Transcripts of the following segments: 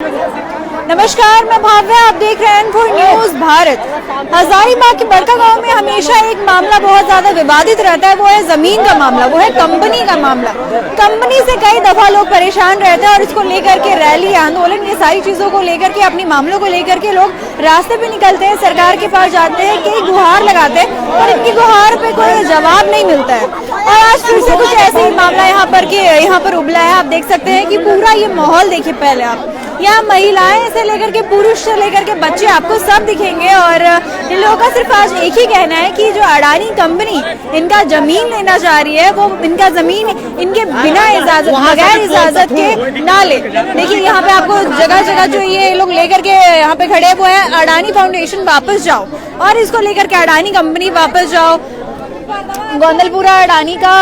नमस्कार, मैं भाव्या, आप देख रहे हैं फॉर न्यूज भारत। हजारीबाग के बड़का गांव में हमेशा एक मामला बहुत ज्यादा विवादित रहता है, वो है जमीन का मामला, वो है कंपनी का मामला। कंपनी से कई दफा लोग परेशान रहते हैं और इसको लेकर के रैली, आंदोलन, ये सारी चीजों को लेकर के, अपनी मामलों को लेकर के लोग रास्ते पे निकलते हैं, सरकार के पास जाते हैं, कई गुहार लगाते हैं और इनकी गुहार पे कोई जवाब नहीं मिलता है। और आज फिर से कुछ ऐसे ही मामला यहाँ पर उबला है। आप देख सकते हैं कि पूरा ये माहौल देखिए। पहले आप यहाँ महिलाएं से लेकर के पुरुष से लेकर के बच्चे आपको सब दिखेंगे और इन लोगों का सिर्फ आज एक ही कहना है कि जो अडानी कंपनी इनका जमीन लेना चाह रही है, वो इनका जमीन इनके बिना इजाजत, बगैर इजाजत के ना ले। देखिए यहाँ पे आपको जगह जगह जो ये लोग लेकर के यहाँ पे खड़े हुए हैं, अडानी फाउंडेशन वापस जाओ, और इसको लेकर के अडानी कंपनी वापस जाओ, गोंदलपुरा अडानी का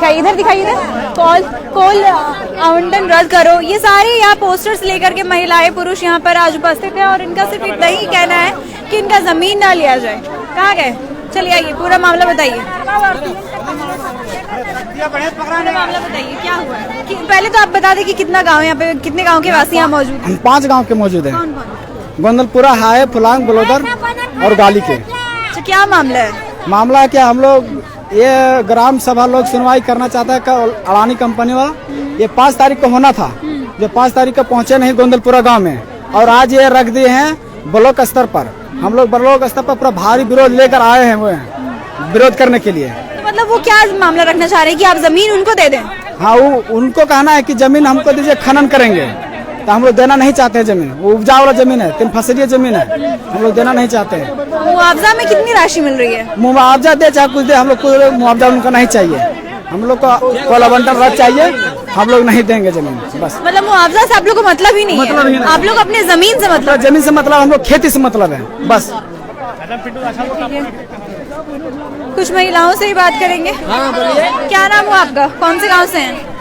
इधर दिखाइए, कोल आवंटन रद्द करो। ये सारे यहाँ पोस्टर्स लेकर के महिलाएं पुरुष यहाँ पर आज उपस्थित है और इनका सिर्फ इतना ही कहना है कि इनका जमीन ना लिया जाए। कहाँ गए? चलिए आइए, पूरा मामला बताइए। मामला बताइए क्या हुआ है? पहले तो आप बता दें कि कितना गाँव यहाँ पे, कितने गाँव के वासी यहाँ मौजूद हैं? 5 गाँव के मौजूद है। गोंदलपुरा, हाय, फुलांग, बलोदर और गाली के। तो क्या मामला है? मामला क्या, हम लोग ये ग्राम सभा लोग सुनवाई करना चाहता है अडानी कंपनी वाला। ये 5 तारीख को होना था, जो 5 तारीख को पहुंचे नहीं गोंदलपुरा गांव में, और आज ये रख दिए हैं ब्लॉक स्तर पर। हम लोग ब्लॉक स्तर पर पूरा भारी विरोध लेकर आए हैं, वो विरोध करने के लिए। तो मतलब वो क्या मामला रखना चाह रहे हैं कि आप जमीन उनको दे दें? हाँ, उनको कहना है कि जमीन हमको दीजिए, खनन करेंगे। तो हम लोग देना नहीं चाहते हैं जमीन, वो उपजाऊ वाला जमीन है, 3 फसलीय जमीन है, हम लोग देना नहीं चाहते हैं। मुआवजा में कितनी राशि मिल रही है? मुआवजा दे चाहे कुछ दे, हम लोग को मुआवजा उनका नहीं चाहिए। हम लोग को कोल आवंटन रद्द चाहिए, हम लोग नहीं देंगे जमीन, बस। मतलब मुआवजा से आप लोग को मतलब ही नहीं है? आप लोग अपने जमीन से मतलब? जमीन से मतलब हम लोग खेती से मतलब है, बस। कुछ महिलाओं से ही बात करेंगे। क्या नाम हुआ आपका? कौन से गाँव से हैं?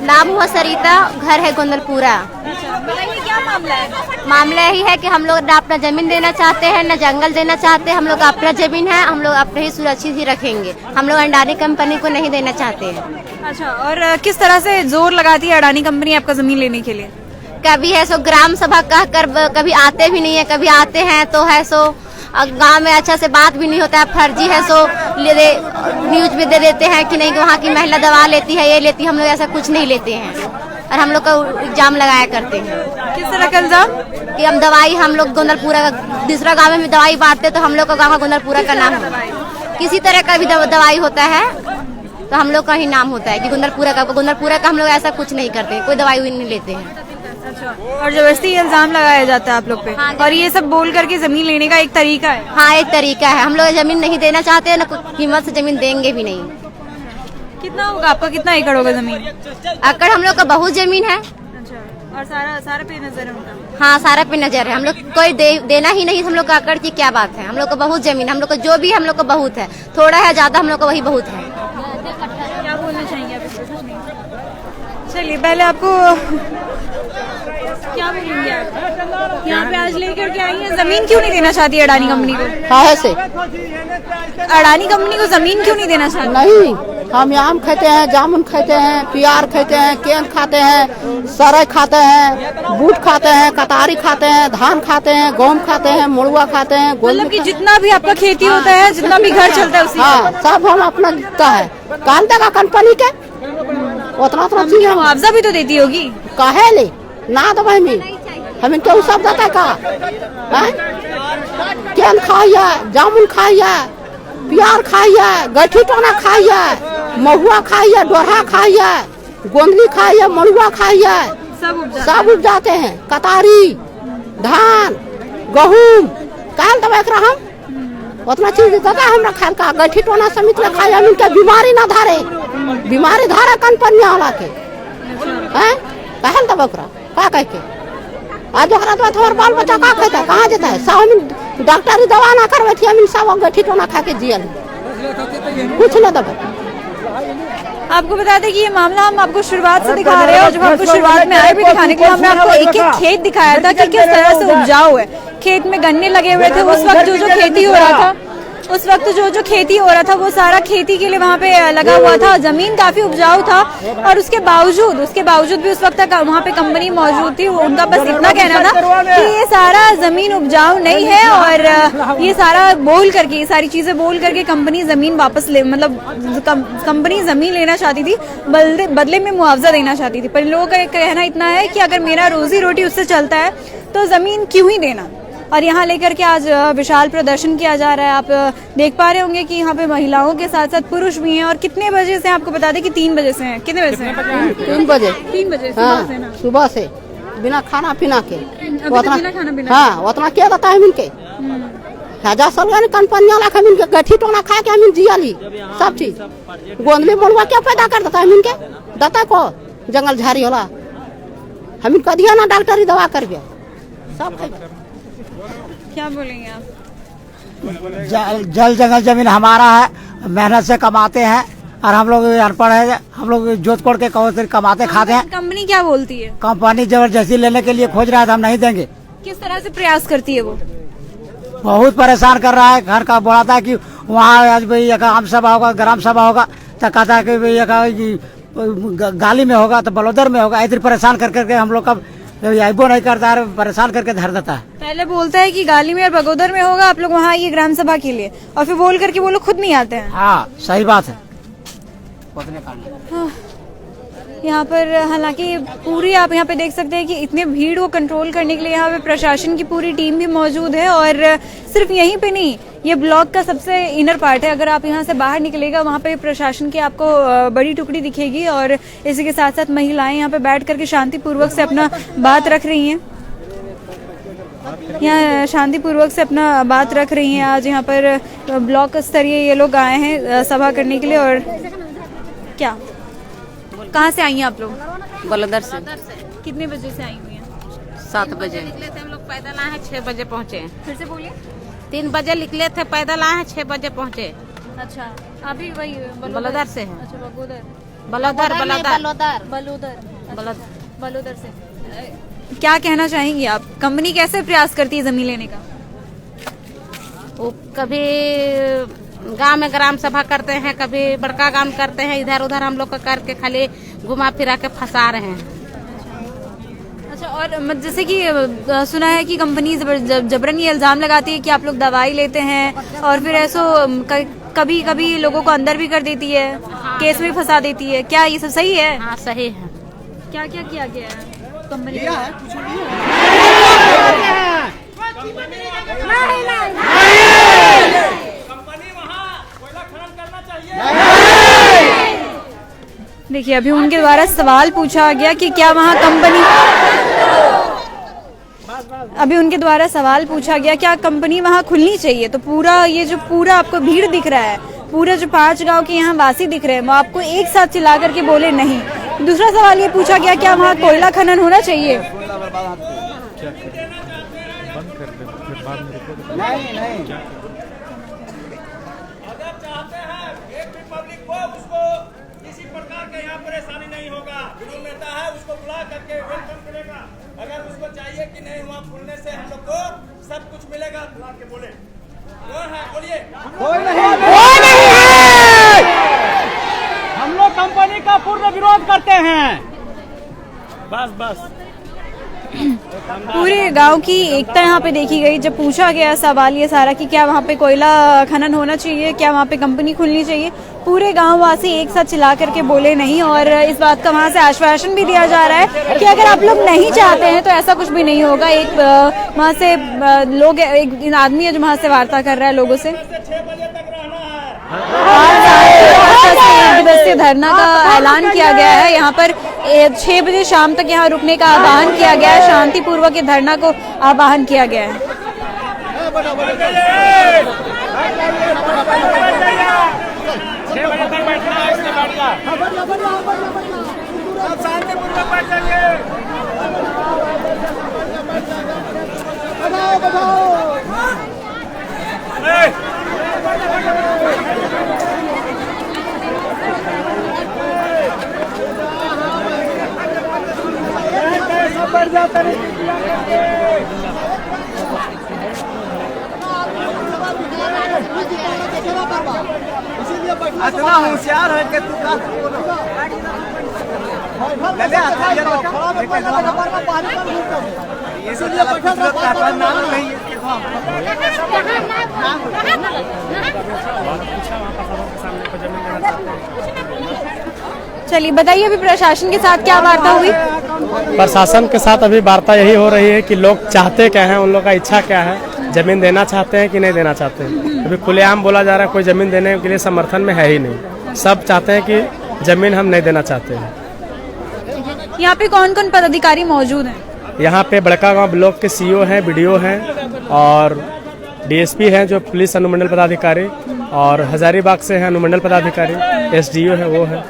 नाम हुआ सरिता, घर है गोंदलपुरा। बताइए क्या मामला है? मामला यही है कि हम लोग न अपना जमीन देना चाहते हैं, न जंगल देना चाहते हैं। हम लोग अपना जमीन है, हम लोग अपने ही सुरक्षित ही रखेंगे। हम लोग अडानी कंपनी को नहीं देना चाहते हैं। अच्छा, और किस तरह से जोर लगाती है अडानी कंपनी आपका जमीन लेने के लिए? कभी है सो ग्राम सभा कह कर, कभी आते भी नहीं है, कभी आते हैं तो है सो गांव में अच्छा से बात भी नहीं होता है, फर्जी है सो न्यूज में दे देते हैं कि नहीं कि वहाँ की महिला दवा लेती है, ये लेती है। हम लोग ऐसा कुछ नहीं लेते हैं और हम लोग का इल्जाम लगाया करते हैं। किस तरह का इल्जाम? कि हम लोग गोंदलपुरा का दूसरा गाँव में दवाई बांटते तो हम लोग का गाँव गोंदलपुरा का नाम है। किसी तरह का भी दवाई होता है तो हम लोग का ही नाम होता है कि गोंदलपुरा का। हम लोग ऐसा कुछ नहीं करते, कोई दवाई नहीं लेते हैं। और जबरदस्ती इल्जाम लगाया जाता है आप लोग पे? हाँ, और ये सब बोल करके जमीन लेने का एक तरीका है? हाँ, एक तरीका है। हम लोग जमीन नहीं देना चाहते हैं, न कीमत से जमीन देंगे भी नहीं। कितना होगा आपका? कितना एकड़ होगा जमीन? एकड़ हम लोग का बहुत जमीन है। अच्छा, और सारा पे नजर है उनका? हाँ, सारा पे नजर है। हम लोग कोई देना ही नहीं। हम लोग का एकड़ की क्या बात है? हम लोग को बहुत जमीन, हम लोग को जो भी हम लोग को बहुत है, थोड़ा है ज्यादा हम लोग को वही बहुत है। क्या बोलना चाहेंगे आप? चलिए, पहले आपको क्या बोलेंगे आप? यहाँ पे आज लेकर के आई है, जमीन क्यों नहीं देना चाहती अडानी कंपनी को? काहे से? अडानी कंपनी को जमीन क्यों नहीं देना चाहती? नहीं, हम आम खाते हैं, जामुन खाते हैं, प्यार खाते हैं, केन खाते हैं, सरय खाते हैं, बूट खाते हैं, कतारी खाते हैं, धान खाते हैं, गेहूँ खाते हैं, मुड़ुआ खाते हैं। मतलब कि जितना भी आपका खेती होता है, जितना भी घर चलता है उसी हाँ, सब हम अपना का है। कान देगा कंपनी के उतना चीज हम मुआवजा भी तो देती होगी? काहे ले ना दबा हमें क्यों सब देता है का? केन खाइए, जामुन खाइए, प्यार खाइए, गठी टोना खाइए, महुआ खाइए, डोरा खाइए, गोंदली खाइए, मड़ुआ खाइए, सब उपजाते हैं। कतारी, धान, गेहूँ, कान दबा कर हम उतना चीज देता है हमरा खाल का। गठी टोना समित में खाइए, हम इनके बीमारी ना धारे, बीमारी धारा कंपनी वाला के हैं। कहल दबा का कह के आज ओकरा तो हमार बाल बच्चा का खाता, कहाँ जाता है? सब हम डॉक्टरी दवा ना करवे थी, हम सब गठी टोना खा के जियल, कुछ ना दबा। आपको बता दें कि ये मामला हम आपको शुरुआत से दिखा रहे हैं, और जब आपको शुरुआत में आए भी दिखाने के लिए हमने आपको एक खेत दिखाया था कि किस तरह से उपजाऊ है। खेत में गन्ने लगे हुए थे, उस वक्त जो खेती हो रहा था उस वक्त जो खेती हो रहा था वो सारा खेती के लिए वहाँ पे लगा हुआ था। जमीन काफी उपजाऊ था और उसके बावजूद भी उस वक्त तक वहाँ पे कंपनी मौजूद थी। उनका बस इतना कहना था कि ये सारा जमीन उपजाऊ नहीं है और ये सारा ये सारी चीजें बोल करके कंपनी जमीन वापस ले, मतलब कंपनी जमीन लेना चाहती थी, बदले में मुआवजा देना चाहती थी। पर लोगों का कहना इतना है कि अगर मेरा रोजी रोटी उससे चलता है तो जमीन क्यों ही देना। और यहाँ लेकर के आज विशाल प्रदर्शन किया जा रहा है। आप देख पा रहे होंगे कि यहाँ पे महिलाओं के साथ साथ पुरुष भी हैं। और कितने बजे से आपको बता दें कि 3 बजे से हैं। कितने बजे से हैं? 3 बजे। 3 बजे सुबह से बिना खाना पीना के बिना खाना पीना। हाँ, उतना क्या देता है इनके 1000 साल कंपनी वाला हम इनके गठी टोना खा के हम जियाली सब चीज। गोंदली मलुआ क्या पैदा कर देता है इनके, देता को जंगल झाड़ी वाला हम इनका दिया ना डॉक्टरी दवा कर दिया सब। क्या बोलेंगे आप? जल जंगल जमीन हमारा है, मेहनत से कमाते हैं और हम लोग अनपढ़ है, हम लोग जोत कोड़ के कमाते खाते हैं। कंपनी क्या बोलती है? कंपनी जबरदस्ती लेने के लिए खोज रहा है तो हम नहीं देंगे। किस तरह से प्रयास करती है वो? बहुत परेशान कर रहा है। घर का बोलाता है कि वहाँ आज भाई आम सभा होगा, ग्राम सभा होगा, तो कहता है कि भाई गाली में होगा तो बलौदर में होगा। ऐसे परेशान कर करके हम लोग का वो नहीं करता है, परेशान करके धर देता है। पहले बोलता है कि गाली में और बगोदर में होगा, आप लोग वहाँ आइए ग्राम सभा के लिए, और फिर बोल करके वो लोग खुद नहीं आते हैं। हाँ, सही बात है। यहाँ पर हालांकि पूरी आप यहाँ पे देख सकते हैं कि इतने भीड़ को कंट्रोल करने के लिए यहाँ पे प्रशासन की पूरी टीम भी मौजूद है। और सिर्फ यहीं पे नहीं, ये ब्लॉक का सबसे इनर पार्ट है। अगर आप यहाँ से बाहर निकलेगा वहाँ पे प्रशासन की आपको बड़ी टुकड़ी दिखेगी। और इसी के साथ साथ महिलाएं यहाँ पे बैठ करके शांतिपूर्वक से अपना बात रख रही हैं। यहाँ शांतिपूर्वक से अपना बात रख रही हैं। आज यहाँ पर ब्लॉक स्तरीय ये लोग आए हैं सभा करने के लिए। और क्या, कहाँ से आई हैं आप लोग? बलौदर से। कितने बजे से आई हुई हैं? 7 बजे निकले थे हम लोग, पैदल आए हैं, 6 बजे पहुँचे। फिर से बोलिए। 3 बजे निकले थे, पैदल आए हैं, 6 बजे पहुँचे। अच्छा, अभी वही बलौदर से है। अच्छा, बगोदर, बलौदर से। क्या कहना चाहेंगी आप? कंपनी कैसे प्रयास करती है जमीन लेने का? वो कभी गांव में ग्राम सभा करते हैं, कभी बड़का काम करते हैं, इधर उधर हम लोग का करके खाली घुमा फिरा के फंसा रहे हैं। अच्छा, और जैसे कि सुना है कि कंपनी जबरन ये इल्जाम लगाती है कि आप लोग दवाई लेते हैं और फिर ऐसो कभी कभी लोगों को अंदर भी कर देती है, केस में फंसा देती है। क्या ये सब सही है? हाँ, सही है। क्या क्या किया गया है कंपनी? देखिए, अभी उनके द्वारा सवाल पूछा गया कि क्या वहाँ कंपनी वहाँ खुलनी चाहिए। तो पूरा ये जो पूरा आपको भीड़ दिख रहा है, पूरा जो 5 गांव के यहाँ वासी दिख रहे हैं, वो आपको एक साथ चिल्ला करके बोले नहीं। दूसरा सवाल ये पूछा गया क्या वहाँ कोयला खनन होना चाहिए? यहाँ परेशानी नहीं होगा, विरोध नेता है उसको बुला करके वेलकम करेगा। अगर उसको चाहिए कि नहीं वहाँ खुलने से हम लोग को सब कुछ मिलेगा, बुला के बोले। कौन है? बोलिए। कोई नहीं है। हम लोग कंपनी का पूर्ण विरोध करते हैं। बस पूरे गांव की एकता यहाँ पे देखी गई जब पूछा गया सवाल ये सारा कि क्या वहाँ पे कोयला खनन होना चाहिए, क्या वहाँ पे कंपनी खुलनी चाहिए। पूरे गांव वासी एक साथ चिल्ला करके बोले नहीं। और इस बात का वहाँ से आश्वासन भी दिया जा रहा है कि अगर आप लोग नहीं चाहते हैं तो ऐसा कुछ भी नहीं होगा। एक वहाँ से लोग, एक आदमी है जो वहाँ से वार्ता कर रहा है लोगों से। 6 बजे तक रहना है। एक दिवसीय धरना का ऐलान किया गया है। यहाँ पर 6 बजे शाम तक यहाँ रुकने का आह्वान किया गया है। शांतिपूर्वक ये धरना को आह्वान किया गया है। 6 बजे तक बैठना है, इसमें बैठ जा। सब शांतिपूर्वक बैठ जाएंगे। सब बैठ जाते हैं। इतना होशियार है कि तू चलिए बताइए अभी प्रशासन के साथ क्या वार्ता हुई? प्रशासन के साथ अभी वार्ता यही हो रही है कि लोग चाहते क्या हैं, उन लोगों का इच्छा क्या है, जमीन देना चाहते हैं कि नहीं देना चाहते हैं। अभी खुलेआम बोला जा रहा है कोई जमीन देने के लिए समर्थन में है ही नहीं। सब चाहते हैं कि जमीन हम नहीं देना चाहते हैं। यहाँ पे कौन कौन पदाधिकारी मौजूद हैं? यहाँ पे बड़कागांव ब्लॉक के सीईओ हैं, बीडीओ हैं और डीएसपी हैं जो पुलिस अनुमंडल पदाधिकारी, और हजारीबाग से हैं अनुमंडल पदाधिकारी, एसडीओ है वो है।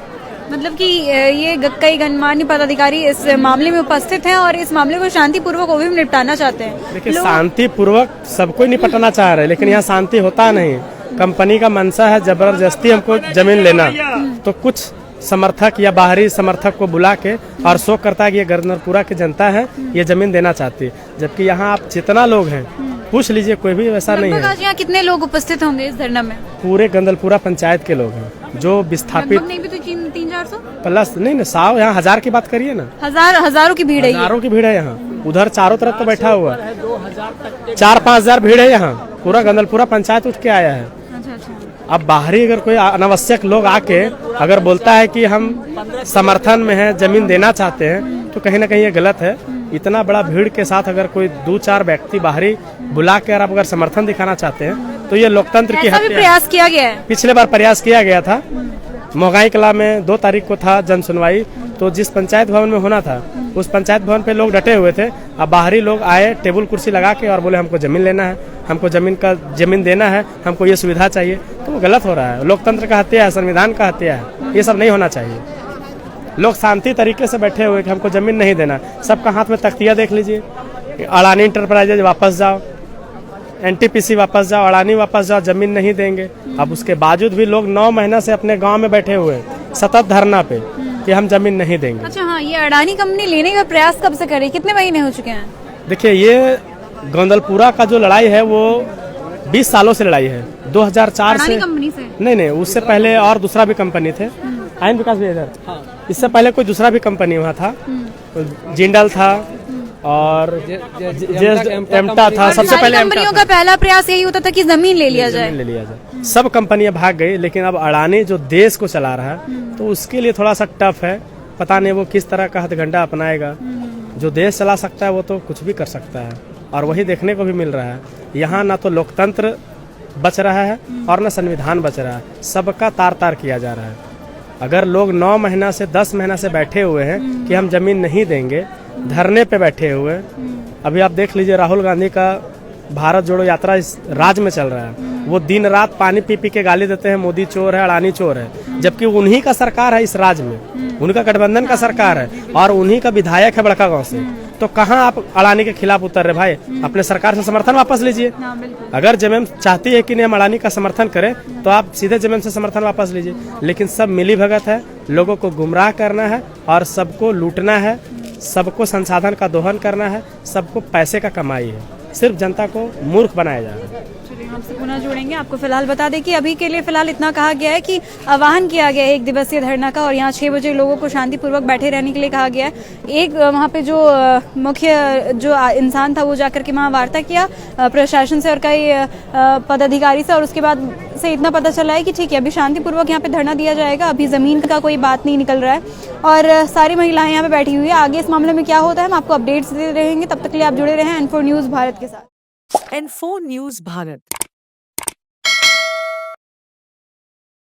मतलब कि ये कई गणमान्य पदाधिकारी इस मामले में उपस्थित हैं और इस मामले को शांतिपूर्वक वो भी निपटाना चाहते हैं। देखिए शांतिपूर्वक सबको निपटाना चाह रहे हैं, लेकिन यहाँ शांति होता नहीं। कंपनी का मंशा है जबरदस्ती हमको जमीन लेना, तो कुछ समर्थक या बाहरी समर्थक को बुला के और शोक करता है कि ये गंदलपुरा की जनता है, ये जमीन देना चाहती है, जबकि यहाँ आप जितना लोग हैं पूछ लीजिए, कोई भी वैसा नहीं है। आज यहाँ कितने लोग उपस्थित होंगे इस धरना में? पूरे गंदलपुरा पंचायत के लोग हैं जो विस्थापित नहीं भी तो 300-400 प्लस नहीं 100, यहाँ 1000 की बात करिए ना, हजारों की भीड़ है। हजारों की भीड़ है यहाँ। उधर चारों तरफ तो बैठा हुआ 4-5 हजार भीड़ है यहाँ। पूरा गंदलपुरा पंचायत उठ के आया है। अब बाहरी अगर कोई अनावश्यक लोग आके अगर बोलता है कि हम समर्थन में है, जमीन देना चाहते हैं, तो कहीं ना कहीं ये गलत है। इतना बड़ा भीड़ के साथ अगर कोई 2-4 व्यक्ति बाहरी बुला कर आप अगर समर्थन दिखाना चाहते हैं, तो ये लोकतंत्र की हत्या है। प्रयास किया गया है, पिछले बार प्रयास किया गया था। मोगाई कला में 2 तारीख को था जन सुनवाई, तो जिस पंचायत भवन में होना था उस पंचायत भवन पे लोग डटे हुए थे। अब बाहरी लोग आए टेबल कुर्सी लगा के और बोले हमको जमीन लेना है, हमको जमीन देना है, हमको ये सुविधा चाहिए, तो वो गलत हो रहा है। लोकतंत्र का हत्या है, संविधान का हत्या है, ये सब नहीं होना चाहिए। लोग शांति तरीके से बैठे हुए कि हमको जमीन नहीं देना। सबका हाथ में तख्तियाँ देख लीजिए, अडानी इंटरप्राइजेज वापस जाओ, एनटीपीसी वापस जाओ, अडानी वापस जाओ, जमीन नहीं देंगे। अब उसके बावजूद भी लोग 9 महीना से अपने गांव में बैठे हुए सतत धरना पे कि हम जमीन नहीं देंगे। अच्छा हाँ, ये अडानी कंपनी लेने का प्रयास कब से करे, कितने महीने हो चुके हैं? देखिए ये गंदलपुरा का जो लड़ाई है वो 20 सालों से लड़ाई है। 2004 से कंपनी से नहीं, उससे पहले और दूसरा भी कंपनी थे। आयन विकास भी इधर, इससे पहले कोई दूसरा भी कंपनी वहाँ था, जिंदल था और एमटा था। सबसे पहले कंपनियों का पहला प्रयास यही होता था कि जमीन ले लिया जाए। सब कंपनियां भाग गई, लेकिन अब अडानी जो देश को चला रहा है तो उसके लिए थोड़ा सा टफ है। पता नहीं वो किस तरह का हथकंडा अपनाएगा। जो देश चला सकता है वो तो कुछ भी कर सकता है, और वही देखने को भी मिल रहा है। यहाँ ना तो लोकतंत्र बच रहा है और न संविधान बच रहा है, सबका तार तार किया जा रहा है। अगर लोग 9 महीना से 10 महीना से बैठे हुए हैं कि हम जमीन नहीं देंगे, धरने पे बैठे हुए, अभी आप देख लीजिए राहुल गांधी का भारत जोड़ो यात्रा इस राज्य में चल रहा है। वो दिन रात पानी पी पी के गाली देते हैं, मोदी चोर है, अडानी चोर है, जबकि उन्हीं का सरकार है इस राज्य में, उनका गठबंधन का सरकार है और उन्हीं का विधायक है बड़कागांव से। तो कहाँ आप अडानी के खिलाफ उतर रहे भाई? अपने सरकार से समर्थन वापस लीजिए। अगर जेएमएम चाहती है कि नहीं हम अडानी का समर्थन करें, तो आप सीधे जेएमएम से समर्थन वापस लीजिए। लेकिन सब मिली भगत है, लोगों को गुमराह करना है और सबको लूटना है, सबको संसाधन का दोहन करना है, सबको पैसे का कमाई है, सिर्फ जनता को मूर्ख बनाया जा रहा है। आपसे पुनः जोड़ेंगे। आपको फिलहाल बता दें कि अभी के लिए फिलहाल इतना कहा गया है कि आह्वान किया गया है 1 दिवसीय धरना का, और यहाँ 6 बजे लोगों को शांतिपूर्वक बैठे रहने के लिए कहा गया है। एक वहाँ पे जो मुख्य जो इंसान था वो जाकर के वहाँ वार्ता किया प्रशासन से और कई पदाधिकारी से, और उसके बाद से इतना पता चला है कि ठीक है अभी शांतिपूर्वक यहाँ पे धरना दिया जाएगा, अभी जमीन का कोई बात नहीं निकल रहा है और सारी महिलाएं यहाँ पे बैठी हुई है। आगे इस मामले में क्या होता है हम आपको अपडेट्स देते रहेंगे, तब तक के लिए आप जुड़े रहें N4 न्यूज़ भारत के साथ। N4 news Bharat.